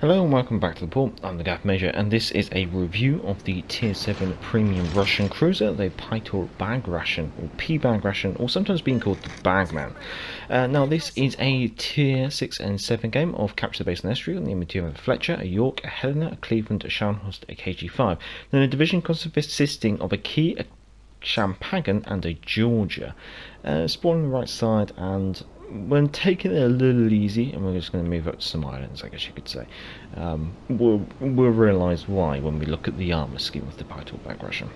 Hello and welcome back to the port. I'm the Gaff Major, and this is a review of the Tier 7 Premium Russian Cruiser, the titled Bagration, or P-Bagration, or sometimes being called the Bagman. Now this is a Tier 6 and 7 game of Capture the Base and Estuary on the image of a Fletcher, a York, a Helena, a Cleveland, a Scharnhorst, a KG5. Then a division consisting of a Key, a Champagan and a Georgia. Spawning on the right side, and when taking it a little easy, and we're just going to move up to some islands, I guess you could say, we'll realise why when we look at the armour scheme of the title Bagration.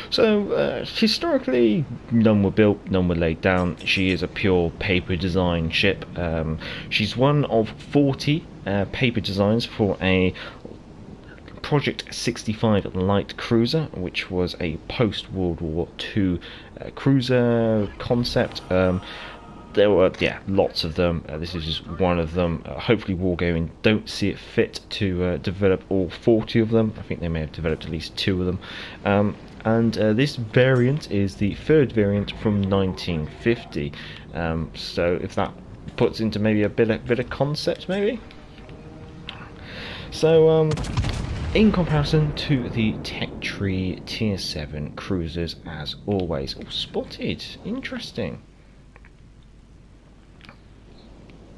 So, historically, none were built, none were laid down. She is a pure paper design ship. She's one of 40 paper designs for a Project 65 light cruiser, which was a post-World War II cruiser concept. There were lots of them. This is just one of them. Hopefully Wargaming don't see it fit to develop all 40 of them. I think they may have developed at least 2 of them. And this variant is the third variant from 1950. So if that puts into maybe a bit of concept, maybe. So in comparison to the Tech Tree Tier 7 cruisers, as always. Oh, spotted. Interesting.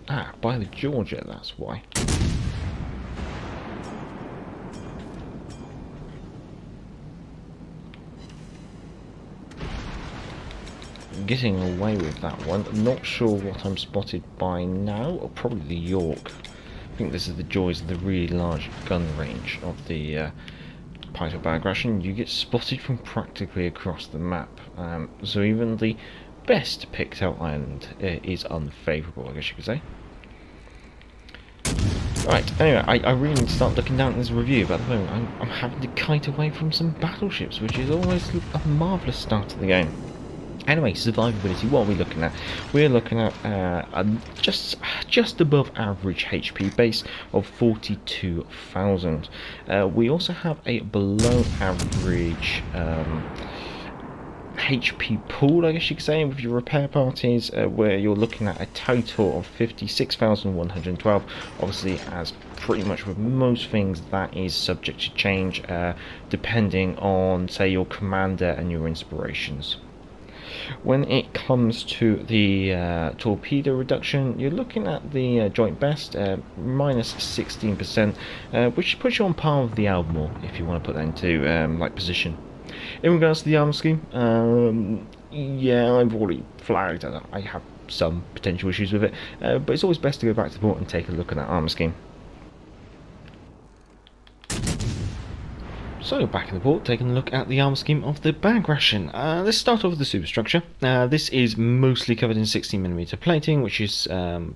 Ah, by the Georgia, that's why. Getting away with that one. Not sure what I'm spotted by now. Or probably the York. I think this is the joys of the really large gun range of the Python Bagration. You get spotted from practically across the map. So even the best picked out island is unfavourable, I guess you could say. Right, anyway, I really need to start looking down at this review, but at the moment I'm having to kite away from some battleships, which is always a marvellous start to the game. Anyway, survivability, what are we looking at? We're looking at just above average HP base of 42,000. We also have a below average HP pool, I guess you could say, with your repair parties, where you're looking at a total of 56,112. Obviously, as pretty much with most things, that is subject to change depending on, say, your commander and your inspirations. When it comes to the torpedo reduction, you're looking at the joint best, minus 16%, which puts you on par with the Albemarle, if you want to put that into like position. In regards to the armour scheme, yeah, I've already flagged that I have some potential issues with it, but it's always best to go back to the port and take a look at that armour scheme. So back in the port, taking a look at the armour scheme of the Bagration. Let's start off with the superstructure. This is mostly covered in 16mm plating, which is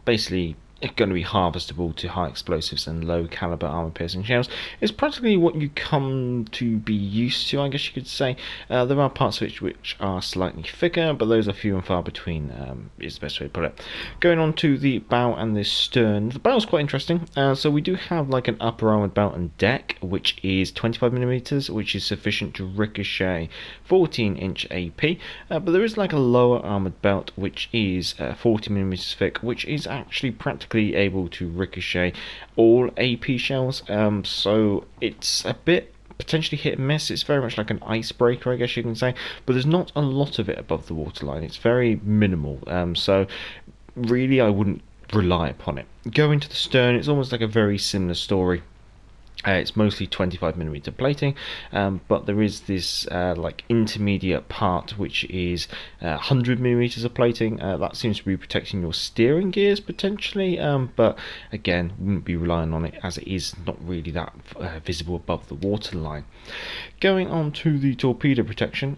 basically going to be harvestable to high explosives and low caliber armor piercing shells. It's practically what you come to be used to, I guess you could say. There are parts of it which are slightly thicker, but those are few and far between, is the best way to put it. Going on to the bow and the stern. The bow is quite interesting. So we do have like an upper armored belt and deck, which is 25mm, which is sufficient to ricochet 14-inch AP, but there is like a lower armored belt which is 40mm thick, which is actually practically able to ricochet all AP shells, so it's a bit potentially hit and miss. It's very much like an icebreaker, I guess you can say, but there's not a lot of it above the waterline. It's very minimal, so really I wouldn't rely upon it. Going to the stern, it's almost like a very similar story. It's mostly 25mm plating, but there is this like intermediate part which is 100mm of plating. That seems to be protecting your steering gears potentially, but again, wouldn't be relying on it as it is not really that visible above the waterline. Going on to the torpedo protection,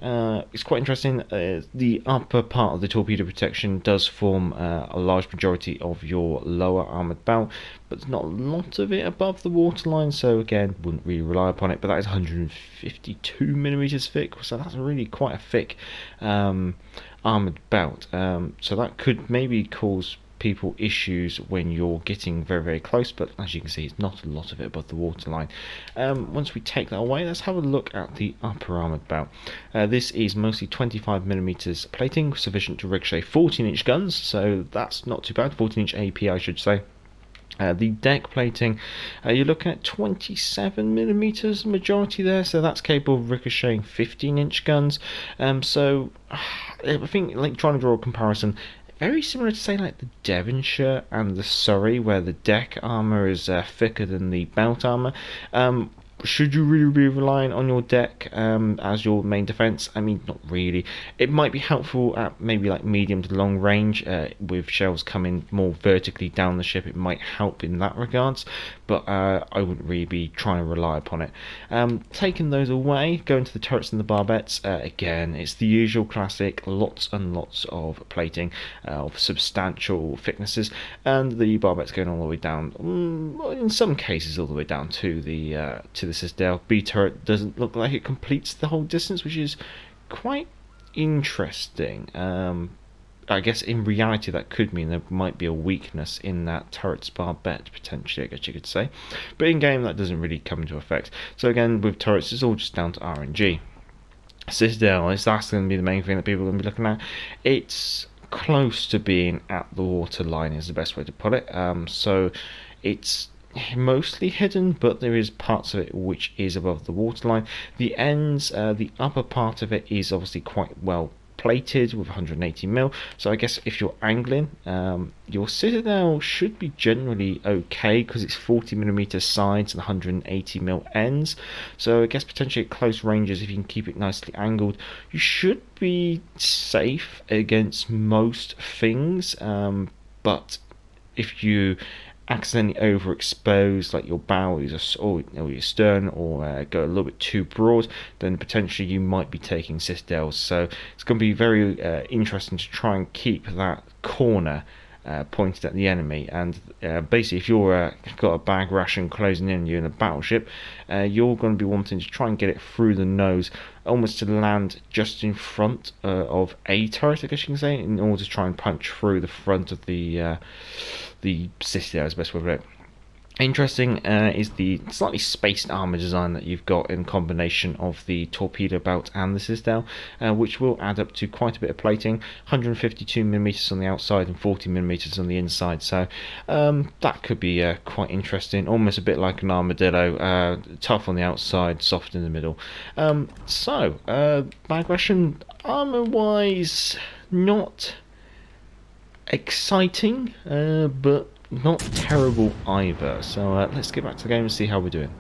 it's quite interesting. The upper part of the torpedo protection does form a large majority of your lower armoured bow, but there's not a lot of it above the waterline, so again, wouldn't really rely upon it. But that is 152mm thick, so that's really quite a thick armoured belt. So that could maybe cause people issues when you're getting very, very close, but as you can see, it's not a lot of it above the waterline. Once we take that away, let's have a look at the upper armoured belt. This is mostly 25mm plating, sufficient to ricochet 14-inch guns, so that's not too bad. 14-inch AP, I should say. The deck plating, you're looking at 27mm majority there, so that's capable of ricocheting 15-inch guns. So I think, like, trying to draw a comparison, very similar to, say, like the Devonshire and the Surrey, where the deck armour is thicker than the belt armour. Should you really be relying on your deck as your main defense? I mean, not really. It might be helpful at maybe like medium to long range with shells coming more vertically down the ship. It might help in that regards, but I wouldn't really be trying to rely upon it. Taking those away, going to the turrets and the barbettes, again, it's the usual classic, lots and lots of plating of substantial thicknesses, and the barbettes going all the way down, in some cases all the way down to the citadel. B turret doesn't look like it completes the whole distance, which is quite interesting. I guess in reality that could mean there might be a weakness in that turret's barbette, potentially, I guess you could say. But in game that doesn't really come into effect. So again, with turrets it's all just down to RNG. Citadel, that's going to be the main thing that people are going to be looking at. It's close to being at the waterline is the best way to put it. So it's mostly hidden, but there is parts of it which is above the waterline. The ends, the upper part of it is obviously quite well plated with 180mm, so I guess if you're angling, your citadel should be generally okay because it's 40mm sides and 180mm ends, so I guess potentially at close ranges, if you can keep it nicely angled, you should be safe against most things, but if you accidentally overexpose like your bow or your stern, or go a little bit too broad, then potentially you might be taking citadels. So it's going to be very interesting to try and keep that corner pointed at the enemy, and basically if you're got a Bagration closing in you in a battleship, you're going to be wanting to try and get it through the nose, almost to land just in front of a turret, I guess you can say, in order to try and punch through the front of the citadel, is the best way to put it. Interesting is the slightly spaced armour design that you've got in combination of the torpedo belt and the citadel, which will add up to quite a bit of plating, 152mm on the outside and 40mm on the inside, so that could be quite interesting, almost a bit like an armadillo, tough on the outside, soft in the middle. Bagration, armour wise, not exciting, but not terrible either. So let's get back to the game and see how we're doing.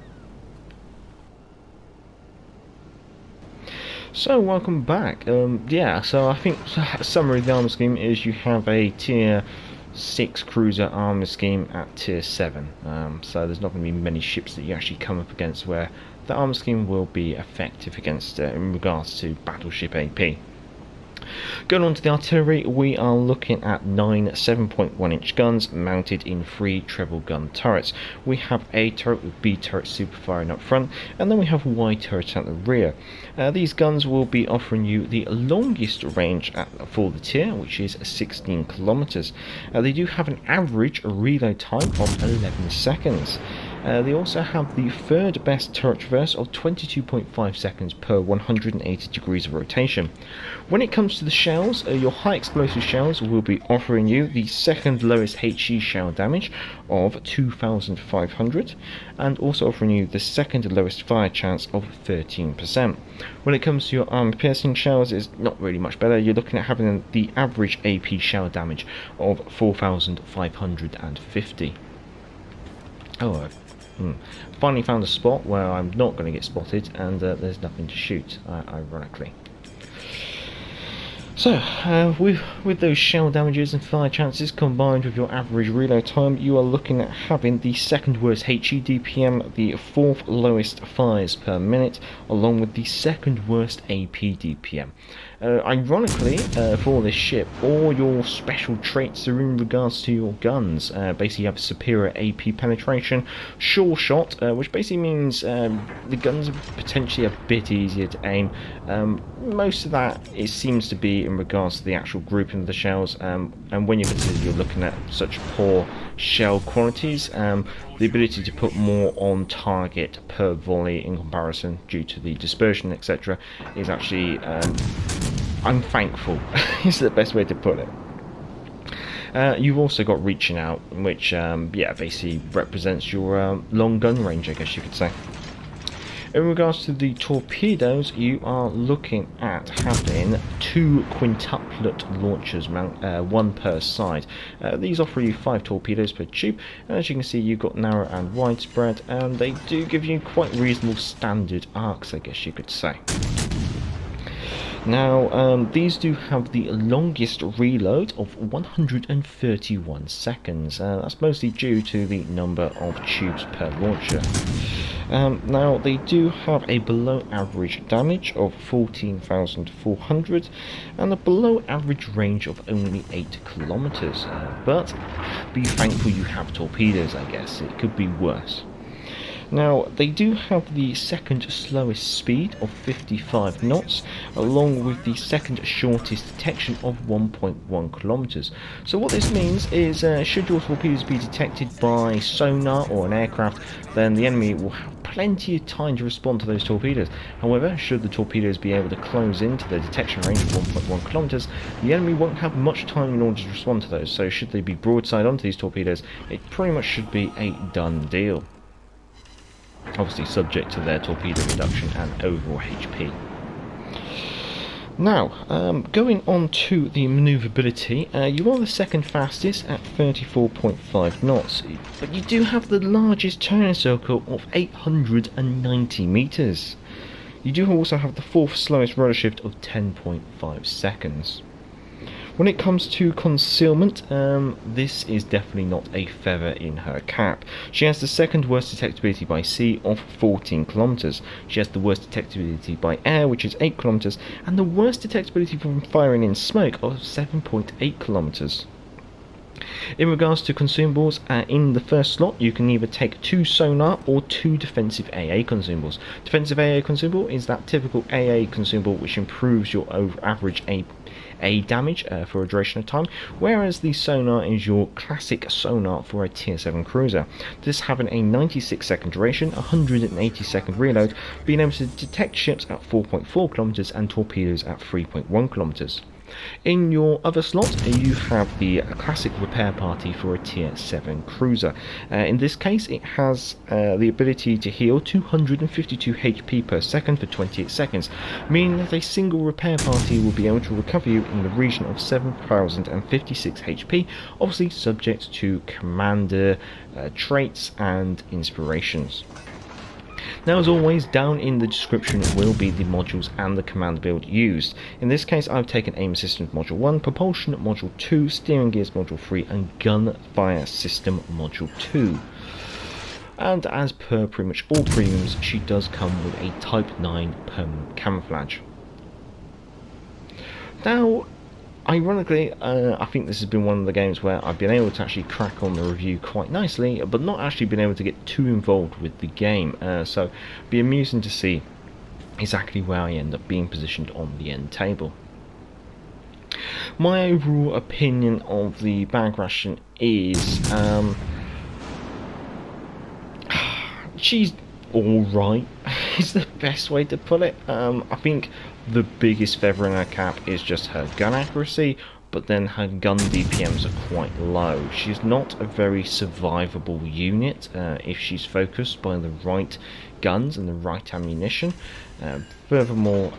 So welcome back. So I think summary of the armour scheme is you have a tier 6 cruiser armour scheme at tier 7. So there's not going to be many ships that you actually come up against where the armour scheme will be effective against in regards to battleship AP. Going on to the artillery, we are looking at 9 7.1-inch guns mounted in 3 treble gun turrets. We have A turret with B turret super firing up front, and then we have Y turret at the rear. These guns will be offering you the longest range for the tier, which is 16 kilometers. They do have an average reload time of 11 seconds. They also have the third best turret traverse of 22.5 seconds per 180 degrees of rotation. When it comes to the shells, your high explosive shells will be offering you the second lowest HE shell damage of 2,500, and also offering you the second lowest fire chance of 13%. When it comes to your armor piercing shells, it's not really much better. You're looking at having the average AP shell damage of 4,550. Finally found a spot where I'm not going to get spotted, and there's nothing to shoot, ironically. So, with those shell damages and fire chances combined with your average reload time, you are looking at having the second worst HE DPM, the fourth lowest fires per minute, along with the second worst AP DPM. Ironically, for this ship, all your special traits are in regards to your guns. Basically, you have superior AP penetration, sure shot, which basically means the guns are potentially a bit easier to aim. Most of that it seems to be in regards to the actual grouping of the shells, and when you consider you're looking at such poor shell qualities, the ability to put more on target per volley in comparison due to the dispersion, etc., is actually unthankful is the best way to put it. You've also got reaching out, which yeah, basically represents your long gun range, I guess you could say. In regards to the torpedoes, you are looking at having 2 quintuplet launchers, one per side. These offer you 5 torpedoes per tube, and as you can see, you've got narrow and widespread, and they do give you quite reasonable standard arcs, I guess you could say. Now, these do have the longest reload of 131 seconds. That's mostly due to the number of tubes per launcher. Now, they do have a below average damage of 14,400 and a below average range of only 8 kilometers. But be thankful you have torpedoes, I guess. It could be worse. Now, they do have the second slowest speed of 55 knots, along with the second shortest detection of 1.1 kilometers. So what this means is, should your torpedoes be detected by sonar or an aircraft, then the enemy will have plenty of time to respond to those torpedoes. However, should the torpedoes be able to close into the detection range of 1.1 kilometers, the enemy won't have much time in order to respond to those. So should they be broadside onto these torpedoes, it pretty much should be a done deal. Obviously subject to their torpedo reduction and overall HP. Now, going on to the manoeuvrability, you are the second fastest at 34.5 knots, but you do have the largest turning circle of 890 meters. You do also have the fourth slowest rudder shift of 10.5 seconds. When it comes to concealment, this is definitely not a feather in her cap. She has the second worst detectability by sea of 14 kilometers. She has the worst detectability by air, which is 8 kilometers, and the worst detectability from firing in smoke of 7.8 kilometers. In regards to consumables, in the first slot you can either take 2 sonar or 2 defensive AA consumables. Defensive AA consumable is that typical AA consumable which improves your average A damage for a duration of time, whereas the sonar is your classic sonar for a tier 7 cruiser. This having a 96 second duration, 180 second reload, being able to detect ships at 4.4 kilometers and torpedoes at 3.1 kilometers. In your other slot, you have the classic repair party for a tier 7 cruiser. In this case, it has the ability to heal 252 HP per second for 28 seconds, meaning that a single repair party will be able to recover you in the region of 7,056 HP, obviously subject to commander traits and inspirations. Now, as always, down in the description will be the modules and the command build used. In this case, I've taken Aim Systems Module 1, Propulsion Module 2, Steering Gears Module 3, and Gunfire System Module 2. And as per pretty much all premiums, she does come with a Type 9 permanent camouflage. Now, ironically, I think this has been one of the games where I've been able to actually crack on the review quite nicely, but not actually been able to get too involved with the game, so it'll be amusing to see exactly where I end up being positioned on the end table. My overall opinion of the Bagration is, she's alright, is the best way to put it. I think the biggest feather in her cap is just her gun accuracy, but then her gun DPMs are quite low. She's not a very survivable unit if she's focused by the right guns and the right ammunition. Furthermore,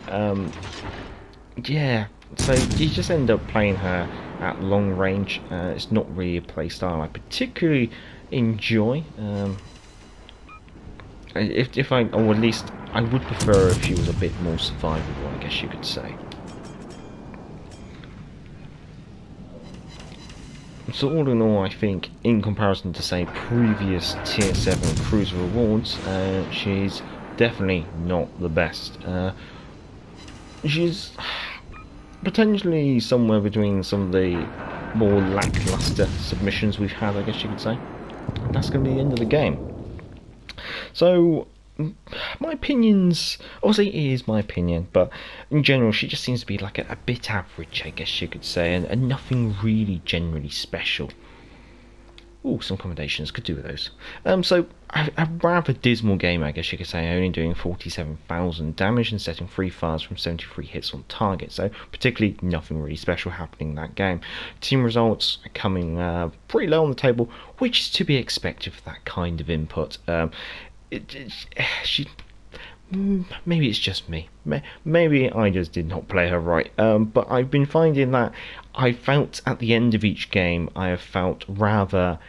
yeah, so you just end up playing her at long range. It's not really a play style I particularly enjoy. If I, or at least I would prefer if she was a bit more survivable, I guess you could say. So all in all, I think, in comparison to, say, previous tier 7 cruiser awards, she's definitely not the best. She's potentially somewhere between some of the more lackluster submissions we've had, I guess you could say. That's going to be the end of the game. So, my opinions, obviously it is my opinion, but in general she just seems to be like a bit average, I guess you could say, and nothing really generally special. Oh, some accommodations, could do with those. So, a rather dismal game, I guess you could say, only doing 47,000 damage and setting 3 fires from 73 hits on target, so particularly nothing really special happening in that game. Team results are coming pretty low on the table, which is to be expected for that kind of input. Maybe it's just me. Maybe I just did not play her right. But I've been finding that I felt at the end of each game, I have felt rather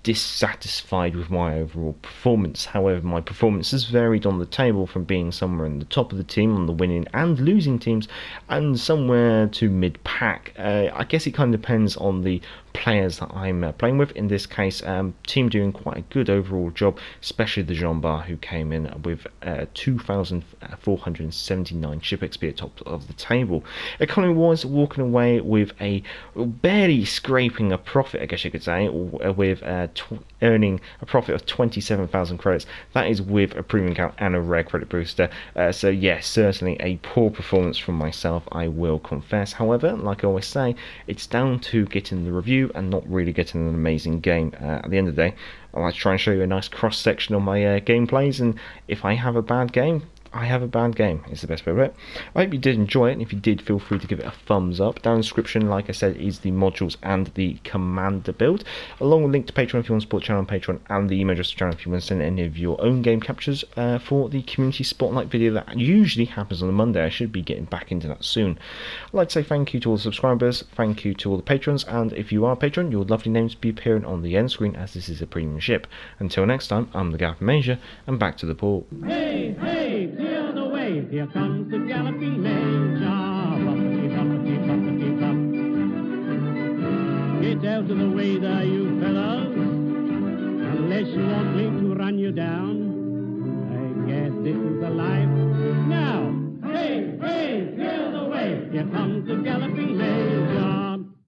dissatisfied with my overall performance. However, my performance has varied on the table from being somewhere in the top of the team on the winning and losing teams, and somewhere to mid-pack. I guess it kind of depends on the players that I'm playing with. In this case, team doing quite a good overall job, especially the Jean Bar, who came in with 2,479 ship XP at top of the table. Economy was walking away with a barely scraping a profit, I guess you could say, with earning a profit of 27,000 credits. That is with a premium account and a rare credit booster. So yes, certainly a poor performance from myself, I will confess. However, like I always say, it's down to getting the review and not really getting an amazing game. At the end of the day, I like to try and show you a nice cross section on my gameplays, and if I have a bad game, I have a bad game. It's the best way of it. I hope you did enjoy it, and if you did, feel free to give it a thumbs up. Down in the description, like I said, is the modules and the commander build, along with a link to Patreon if you want to support the channel on Patreon, and the email address to the channel if you want to send any of your own game captures for the community spotlight video that usually happens on a Monday. I should be getting back into that soon. I'd like to say thank you to all the subscribers, thank you to all the patrons, and if you are a patron, your lovely names will be appearing on the end screen as this is a premium ship. Until next time, I'm the guy from Asia, and back to the port. Hey, hey, clear the way. Here comes the galloping major. Bumpity, bumpity, bumpity, bump. Get out of the way there, you fellows, unless you want me to run you down. I guess this is the life. Now, hey, hey, clear the way. Here comes the galloping major.